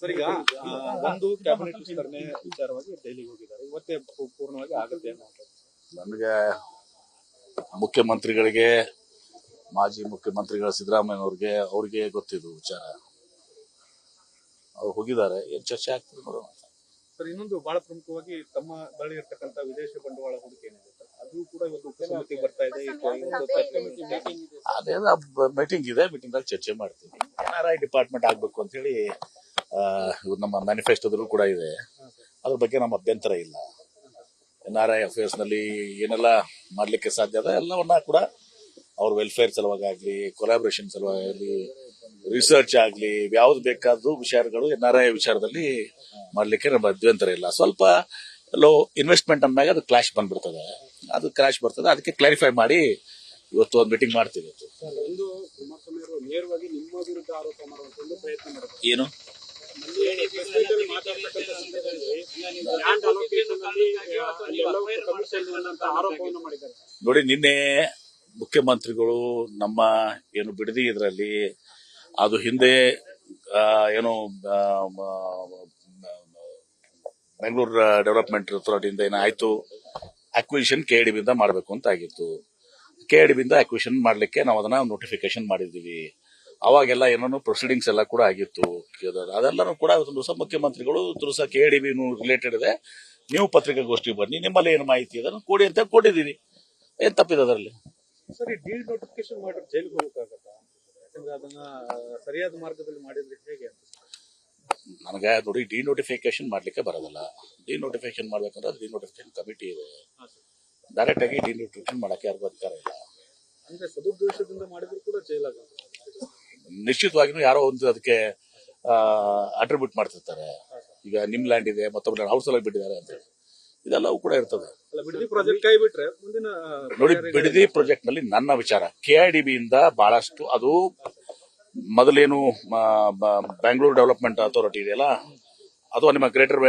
Sir ಈಗ ಒಂದು cabinet ವಿಸ್ತರಣೆ ವಿಚಾರವಾಗಿ ದೆಹಲಿಗೆ ಹೋಗಿದ್ದಾರೆ, ಇವತ್ತೇ ಪೂರ್ಣವಾಗಿ ಆಗುತ್ತೆ ಅನ್ನೋದು. ನನಗೆ ಮುಖ್ಯಮಂತ್ರಿಗಳಿಗೆ, ಮಾಜಿ ಮುಖ್ಯಮಂತ್ರಿಗಳ ಸಿದ್ದರಾಮಯ್ಯನವ್ರಿಗೆ ಅವ್ರಿಗೆ ಗೊತ್ತಿದ್ದು ವಿಚಾರ. ಅವ್ರು ಹೋಗಿದ್ದಾರೆ, ಏನ್ ಚರ್ಚೆ ಆಗ್ತದೆ ನೋಡೋಣ. ಸರ್ ಇನ್ನೊಂದು ಬಹಳ ಪ್ರಮುಖವಾಗಿ ತಮ್ಮ ಬಳಿ ಇರ್ತಕ್ಕಂಥ ವಿದೇಶಿ ಬಂಡವಾಳ ಹೂಡಿಕೆ ಏನಿದೆ ಅದು ಕೂಡ ಇವತ್ತು ಉಪಸಮಿತಿಗೆ ಬರ್ತಾ ಇದೆ. ಅದೇ ಮೀಟಿಂಗ್ ಇದೆ, ಮೀಟಿಂಗ್ ದಾಗ ಚರ್ಚೆ ಮಾಡ್ತೀವಿ. NRI ಡಿಪಾರ್ಟ್ಮೆಂಟ್ ಆಗ್ಬೇಕು ಅಂತ ಹೇಳಿ ನಮ್ಮ ಮ್ಯಾನಿಫೆಸ್ಟೋದಲ್ಲೂ ಕೂಡ ಇದೆ. ಅದ್ರ ಬಗ್ಗೆ ನಮ್ಮ ಅಭ್ಯಂತರ ಇಲ್ಲ. NRI ಅಫೇರ್ಸ್ ನಲ್ಲಿ ಏನೆಲ್ಲ ಮಾಡ್ಲಿಕ್ಕೆ ಸಾಧ್ಯ ಅದ ಎಲ್ಲವನ್ನ ಕೂಡ ಅವ್ರ ವೆಲ್ಫೇರ್ ಸಲುವಾಗಿ ಆಗ್ಲಿ, ಕೊಲಾಬ್ರೇಷನ್ ಸಲುವಾಗಿ ಆಗ್ಲಿ, ರಿಸರ್ಚ್ ಆಗ್ಲಿ, ಯಾವ್ದು ಬೇಕಾದ್ದು ವಿಚಾರಗಳು NRI ವಿಚಾರದಲ್ಲಿ ಮಾಡ್ಲಿಕ್ಕೆ ನಮ್ಮ ಅಭ್ಯಂತರ ಇಲ್ಲ. ಸ್ವಲ್ಪ ಎಲ್ಲೋ ಇನ್ವೆಸ್ಟ್ಮೆಂಟ್ ಅಂದಾಗ ಅದು ಕ್ಲಾಶ್ ಬಂದ್ಬಿಡ್ತದೆ, ಅದು ಕ್ಲಾಶ್ ಬರ್ತದೆ. ಅದಕ್ಕೆ ಕ್ಲಾರಿಫೈ ಮಾಡಿ ಇವತ್ತು ಒಂದು ಮೀಟಿಂಗ್ ಮಾಡ್ತೀವಿ. ಒಂದು ಕುಮಾರಸ್ವಾಮಿ ಅವರು ನೇರವಾಗಿ ನಿಮ್ಮ ವಿರುದ್ಧ ಆರೋಪ ಮಾಡುವಂತ ಒಂದು ಪ್ರಯತ್ನ ಮಾಡಿದ್ರು. ಏನು ನೋಡಿ, ನಿನ್ನೆ ಮುಖ್ಯಮಂತ್ರಿಗಳು ನಮ್ಮ ಏನು ಬಿಡದಿ ಇದರಲ್ಲಿ ಅದು ಹಿಂದೆ ಏನು ಬೆಂಗಳೂರು ಡೆವಲಪ್ಮೆಂಟ್ ಅಥಾರಿಟಿಯಿಂದ ಏನಾಯ್ತು, ಅಕ್ವಿಷನ್ KIDB ಇಂದ ಮಾಡಬೇಕು ಅಂತ ಆಗಿತ್ತು. KIDB ಇಂದ ಅಕ್ವಿಷನ್ ಮಾಡ್ಲಿಕ್ಕೆ ನಾವು ಅದನ್ನ ನೋಟಿಫಿಕೇಶನ್ ಮಾಡಿದ್ದೀವಿ. ಅವಾಗೆಲ್ಲ ಏನೋ ಪ್ರೊಸೀಡಿಂಗ್ಸ್ ಎಲ್ಲ ಕೂಡ ಆಗಿತ್ತು. ಅದೆಲ್ಲರೂ ಕೂಡ ಒಂದು ದಿವಸ ಮುಖ್ಯಮಂತ್ರಿಗಳು ದಿವಸ KIDB ರಿಲೇಟೆಡ್ ಇದೆ, ನೀವು ಪತ್ರಿಕಾಗೋಷ್ಠಿ ಬನ್ನಿ, ನಿಮ್ಮಲ್ಲಿ ಏನು ಮಾಹಿತಿ ಇದೆ ಕೊಡಿ ಅಂತ ಕೊಟ್ಟಿದ್ದೀವಿ. ಏನ್ ತಪ್ಪಿದೆ ಅದರಲ್ಲಿ? ಸರಿ, ಡೀಲ್ ನೋಟಿಫಿಕೇಶನ್ ಮಾಡಿದ್ರೆ ಜೈಲಿಗೆ ಹೋಗಕ್ಕಾಗತ್ತಾ? ಯಾಕಂದ್ರೆ ಅದನ್ನ ಸರಿಯಾದ ಮಾರ್ಗದಲ್ಲಿ ಮಾಡಿದ್ರೆ ಹೇಗೆ ಅಂತ. ನನಗೆ ನೋಡಿ, ಡಿನೋಟಿಫಿಕೇಶನ್ ಮಾಡ್ಲಿಕ್ಕೆ ಬರೋದಿಲ್ಲ. ಡಿನೋಟಿಫಿಕೇಶನ್ ಮಾಡ್ಬೇಕಂದ್ರೆ ಡಿನೋಟಿಫಿಕೇಶನ್ ಕಮಿಟಿ ಇದೆ. ಡೈರೆಕ್ಟ್ ಆಗಿ ಡಿನೋಟಿಫಿಕೇಶನ್ ಮಾಡಕ್ಕೆ ಯಾರಿಗೂ ಅಧಿಕಾರ ಇಲ್ಲ. ಅಂದ್ರೆ ಸದುದ್ದೇಶದಿಂದ ಮಾಡಿದ್ರು ಕೂಡ ಜೈಲಾಗುತ್ತೆ. ನಿಶ್ಚಿತವಾಗಿಯೂ ಯಾರೋ ಒಂದು ಅದಕ್ಕೆ ಅಟ್ರಿಬ್ಯೂಟ್ ಮಾಡ್ತಿರ್ತಾರೆ. ಈಗ ನಿಮ್ ಲ್ಯಾಂಡ್ ಇದೆ, ಮತ್ತೊಬ್ಬರು ಔಟ್ ಸಲ ಬಿಟ್ಟಿದ್ದಾರೆ ಅಂತ, ಇದೆಲ್ಲವೂ ಕೂಡ ಇರ್ತದೆ. ಬಿಡದಿ ಪ್ರಾಜೆಕ್ಟ್ ಕೈ ಬಿಟ್ರೆ ಮುಂದಿನ ನೋಡಿ, ಬಿಡದಿ ಪ್ರಾಜೆಕ್ಟ್ ನಲ್ಲಿ ನನ್ನ ವಿಚಾರ KIDB ಇಂದ ಬಹಳಷ್ಟು ಅದು ಮೊದಲೇನು ಬೆಂಗಳೂರು ಡೆವಲಪ್ಮೆಂಟ್ ಅಥಾರಿಟಿ ಇದೆಯಲ್ಲ, ಅದು ನಿಮ್ಮ ಗ್ರೇಟರ್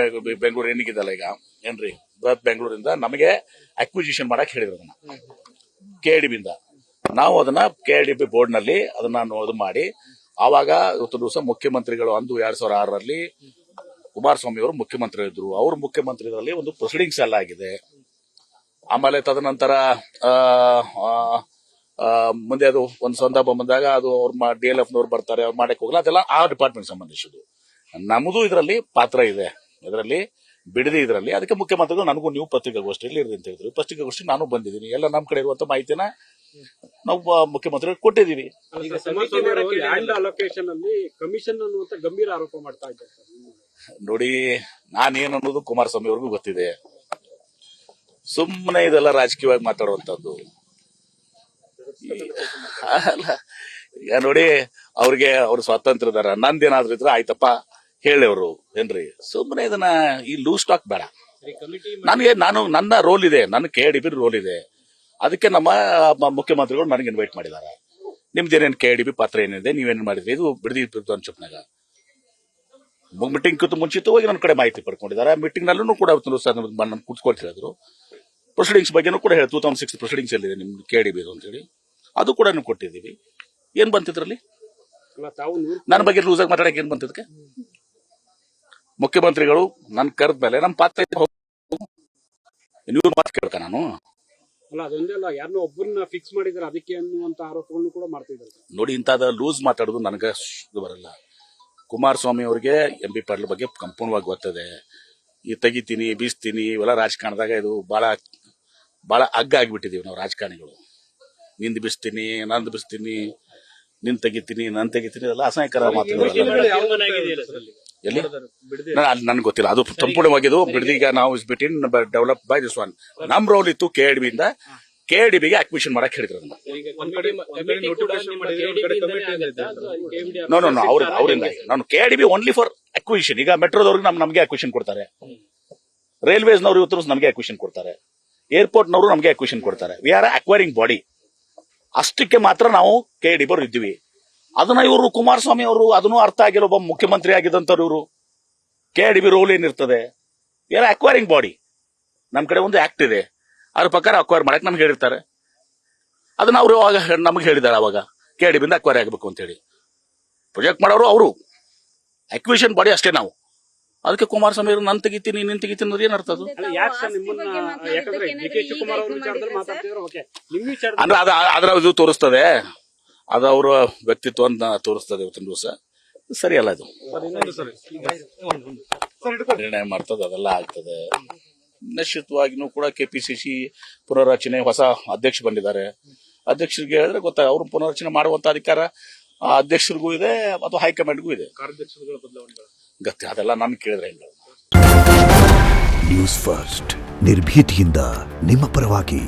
ಬೆಂಗಳೂರು ಏನಿಗಿದಲ್ಲ ಈಗ ಏನ್ರಿ, ಬೃಹತ್ ಬೆಂಗಳೂರಿಂದ ನಮಗೆ ಅಕ್ವಿಜಿಷನ್ ಮಾಡಕ್ ಹೇಳಿದ್ರು. ಅದನ್ನ KIDB ಇಂದ ನಾವು ಅದನ್ನ KIDB ಬೋರ್ಡ್ ನಲ್ಲಿ ಅದನ್ನ ಇದು ಮಾಡಿ, ಆವಾಗ ಇವತ್ತು ದಿವಸ ಮುಖ್ಯಮಂತ್ರಿಗಳು ಅಂದು 2006ರಲ್ಲಿ ಕುಮಾರಸ್ವಾಮಿ ಅವರು ಮುಖ್ಯಮಂತ್ರಿ ಇದ್ರು. ಅವರು ಮುಖ್ಯಮಂತ್ರಿ ಇದರಲ್ಲಿ ಒಂದು ಪ್ರೊಸೀಡಿಂಗ್ಸ್ ಎಲ್ಲ ಆಗಿದೆ. ಆಮೇಲೆ ತದನಂತರ ಮುಂದೆ ಅದು ಒಂದು ಸಂದರ್ಭ ಬಂದಾಗ ಅದು ಅವ್ರು DLF ನವರು ಬರ್ತಾರೆ, ಅವ್ರು ಮಾಡಕ್ ಹೋಗಲ್ಲ, ಅದೆಲ್ಲ ಆ ಡಿಪಾರ್ಟ್ಮೆಂಟ್ ಸಂಬಂಧಿಸಿದ್ದು. ನಮ್ಮದು ಇದರಲ್ಲಿ ಪಾತ್ರ ಇದೆ, ಇದರಲ್ಲಿ ಬಿಡದಿ ಇದರಲ್ಲಿ. ಅದಕ್ಕೆ ಮುಖ್ಯಮಂತ್ರಿಗಳು ನನಗೂ ನೀವು ಪತ್ರಿಕಾಗೋಷ್ಠಿಯಲ್ಲಿ ಇರ್ರಿ ಅಂತ ಹೇಳಿದ್ರು. ಪತ್ರಿಕಾಗೋಷ್ಠಿ ನಾನು ಬಂದಿದ್ದೀನಿ, ಎಲ್ಲ ನಮ್ಮ ಕಡೆ ಇರುವಂತ ಮಾಹಿತಿನ ನಾವು ಮುಖ್ಯಮಂತ್ರಿಗಳು ಕೊಟ್ಟಿದ್ದೀವಿ. ಲ್ಯಾಂಡ್ ಅಲೋಕೇಶನ್ ಅಲ್ಲಿ ಕಮಿಷನ್ ಅನ್ನುವಂತ ಗಂಭೀರ ಆರೋಪ ಮಾಡ್ತಾ ಇದ್ದಾರೆ. ನೋಡಿ, ನಾನೇನು ಅನ್ನೋದು ಕುಮಾರಸ್ವಾಮಿ ಅವ್ರಿಗೂ ಗೊತ್ತಿದೆ. ಸುಮ್ಮನೆ ಇದೆಲ್ಲ ರಾಜಕೀಯವಾಗಿ ಮಾತಾಡುವಂತದ್ದು ಅಲ್ಲ. ಈಗ ನೋಡಿ, ಅವ್ರಿಗೆ ಅವ್ರ ಸ್ವಾತಂತ್ರ್ಯ ಇದಾರ, ನಂದೇನಾದ್ರೂ ಇದ್ರೆ ಆಯ್ತಪ್ಪ ಹೇಳಿ ಅವರು ಏನ್ರಿ. ಸುಮ್ಮನೆ ಇದನ್ನ ಈ ಲೂಸ್ ಟಾಕ್ ಬೇಡ. ನನ್ನ ರೋಲ್ ಇದೆ, ನನ್ನ KIDB ರೋಲ್ ಇದೆ. ಅದಕ್ಕೆ ನಮ್ಮ ಮುಖ್ಯಮಂತ್ರಿಗಳು ನನಗೆ ಇನ್ವೈಟ್ ಮಾಡಿದ್ದಾರೆ. ನಿಮ್ದೇನೇನು KIDB ಪಾತ್ರ ಏನಿದೆ, ನೀವೇನ್ ಮಾಡಿದ್ರಿ, ಇದು ಬಿಡದಿ ಚುಪ್ನಾಗ ಮೀಟಿಂಗ್ ಮುಂಚಿತವಾಗಿ ನನ್ನ ಕಡೆ ಮಾಹಿತಿ ಪಡ್ಕೊಂಡಿದ್ದಾರೆ. ಮೀಟಿಂಗ್ ನಲ್ಲೂ ಕೂಡ ಕೂತ್ಕೊಳ್ತಾ ಹೇಳಿದ್ರು. ಪ್ರೊಸೀಡಿಂಗ್ಸ್ ಬಗ್ಗೆನೂ ಕೂಡ ಹೇಳಿ 2006 ಪ್ರೊಸೀಡಿಂಗ್ಸ್ ಎಲ್ಲಿದೆ ನಿಮ್ದು KIDB ಅಂತ ಹೇಳಿ, ಅದು ಕೂಡ ಕೊಟ್ಟಿದ್ದೀವಿ. ಏನ್ ಬಂತಿದ್ರಲ್ಲಿ ನನ್ನ ಬಗ್ಗೆ ಲೂಸ್ ಆಗಿ ಮಾತಾಡಕ್ಕೆ ಏನ್ ಬಂತಿದ್ಕೆ? ಮುಖ್ಯಮಂತ್ರಿಗಳು ನನ್ ಕರೆದ ಮೇಲೆ ನಮ್ಮ ಪಾತ್ರ ನೀವು ಮಾತು ಕೇಳ್ಕ ನಾನು ಅಲ್ಲ, ಅದೊಂದೇ ಅಲ್ಲ, ಯಾರನ್ನೋ ಒಬ್ಬರನ್ನ ಫಿಕ್ಸ್ ಮಾಡಿದ್ರೆ ಅದಕ್ಕೆ ಅನ್ನುವಂತ ಆರೋಪಗಳನ್ನು ಕೂಡ ಮಾಡ್ತಿದ್ದಾರೆ. ನೋಡಿ, ಇಂಥದ ಲೂಸ್ ಮಾತಾಡೋದು ನನಗೆ ಬರಲ್ಲ. ಕುಮಾರಸ್ವಾಮಿ ಅವರಿಗೆ MB ಪಾಟೀಲ್ ಬಗ್ಗೆ ಸಂಪೂರ್ಣವಾಗಿ ಗೊತ್ತದೆ. ಈ ತೆಗಿತೀನಿ ಬೀಸ್ತೀನಿ ಇವೆಲ್ಲ ರಾಜಕಾರಣದಾಗ ಇದು ಬಹಳ ಅಗ್ಗ ಆಗಿಬಿಟ್ಟಿದೀವಿ ನಾವು ರಾಜಕಾರಣಿಗಳು. ನಿಂದು ಬಿಸ್ತೀನಿ, ನಂದು ಬಿಸ್ತೀನಿ, ನಿನ್ ತೆಗಿತೀನಿ, ನನ್ ತೆಗಿತೀನಿ, ಇದೆಲ್ಲ ಅಸಹ್ಯಕರ ಮಾತುಗಳು. ಎಲ್ಲಿ ನನ್ಗೆ ಗೊತ್ತಿಲ್ಲ, ಅದು ಸಂಪೂರ್ಣವಾಗಿದ್ದು ಬಿಡದೀಗ ನಾವು is bit in develop by this one. ನಮ್ ರೋಲ್ ಇತ್ತು KIDB ಇಂದ KIDBಗೆ ಅಕ್ವಿಷನ್ ಮಾಡಕ್ ಹೇಳಿದ್ರು. ಅವರಿಂದ ನಾನು KIDB ಓನ್ಲಿ ಫಾರ್ ಅಕ್ವಿಷನ್. ಈಗ ಮೆಟ್ರೋದವ್ರಿಗೆ ನಮಗೆ ಅಕ್ವಿಷನ್ ಕೊಡ್ತಾರೆ, ರೈಲ್ವೇಸ್ನವ್ರು ಇವತ್ತು ನಮಗೆ ಅಕ್ವಿಷನ್ ಕೊಡ್ತಾರೆ, ಏರ್ಪೋರ್ಟ್ನವರು ನಮಗೆ ಅಕ್ವಿಷನ್ ಕೊಡ್ತಾರೆ. We are acquiring body. ಅಷ್ಟಕ್ಕೆ ಮಾತ್ರ ನಾವು KIDB ಅವರು ಇದ್ದೀವಿ. ಅದನ್ನ ಇವರು ಕುಮಾರಸ್ವಾಮಿ ಅವರು ಅದನ್ನು ಅರ್ಥ ಆಗಿಲ್ಲ. ಒಬ್ಬ ಮುಖ್ಯಮಂತ್ರಿ ಆಗಿದ್ದಂತವ್ರು ಇವರು KIDB ರೋಲ್ ಏನಿರ್ತದೆ, ಯಾರ ಅಕ್ವೈರಿಂಗ್ ಬಾಡಿ. ನಮ್ ಕಡೆ ಒಂದು ಆಕ್ಟ್ ಇದೆ, ಅದ್ರ ಪ್ರಕಾರ ಅಕ್ವೈರ್ ಮಾಡಕ್ ನಮ್ಗೆ ಹೇಳಿರ್ತಾರೆ. ಅದನ್ನ ಅವರು ಅವಾಗ ನಮ್ಗೆ ಹೇಳಿದ್ದಾರೆ, ಅವಾಗ KIDB ಇಂದ ಅಕ್ವೈರ್ ಆಗಬೇಕು ಅಂತ ಹೇಳಿ. ಪ್ರೊಜೆಕ್ಟ್ ಮಾಡೋರು ಅವರು, ಅಕ್ವಿಷನ್ ಬಾಡಿ ಅಷ್ಟೇ ನಾವು. ಅದಕ್ಕೆ ಕುಮಾರಸ್ವಾಮಿ ಅವರು ನಾನು ತೆಗಿತೀನಿ ನೀನ್ ತೆಗಿತೀನಿ ಅಂದ್ರೆ ಏನ್ ಅರ್ಥ ಅದು? ಯಾಕೆ ಸರ್ ನಿಮ್ಮನ್ನ ಯಾಕಂದ್ರೆ ಡಿ ಕೆ ಶಿವಕುಮಾರ್ ಅವ್ರ ವಿಚಾರದಲ್ಲಿ ಮಾತಾಡ್ತಿದ್ರು, ಓಕೆ ನಿಮ್ ವಿಚಾರ ಅಂದ್ರೆ ಅದ್ರ ಇದು ತೋರಿಸ್ತದೆ, ಅದು ಅವರ ವ್ಯಕ್ತಿತ್ವ ಅಂತ ತೋರಿಸ್ತದೆ ಇವತ್ತಿನ ದಿವಸ. ಸರಿಯಲ್ಲ ಇದು. ನಿರ್ಣಯ ಮಾಡ್ತದೆ, ಅದೆಲ್ಲ ಆಗ್ತದೆ. ನಿಶ್ಚಿತವಾಗಿನೂ ಕೂಡ ಕೆಪಿಸಿಸಿ ಪುನರ್ರಚನೆ ಹೊಸ ಅಧ್ಯಕ್ಷ ಬಂದಿದ್ದಾರೆ. ಅಧ್ಯಕ್ಷರಿಗೆ ಹೇಳಿದ್ರೆ ಗೊತ್ತಾಗ ಅವ್ರು ಪುನರ್ರಚನೆ ಮಾಡುವಂತ ಅಧಿಕಾರ ಆ ಅಧ್ಯಕ್ಷರಿಗೂ ಇದೆ ಅಥವಾ ಹೈಕಮಾಂಡ್ಗೂ ಇದೆ. ಕಾರ್ಯದರ್ಶಿಗಳ ಬದಲಾವಣೆಗಳು ಗತಿ ಅದೆಲ್ಲ ನಾನು ಕೇಳಿದ್ರೆ ಹೆಂಗ. ನ್ಯೂಸ್ ಫಸ್ಟ್ ನಿರ್ಭೀತಿಯಿಂದ ನಿಮ್ಮ ಪರವಾಗಿ.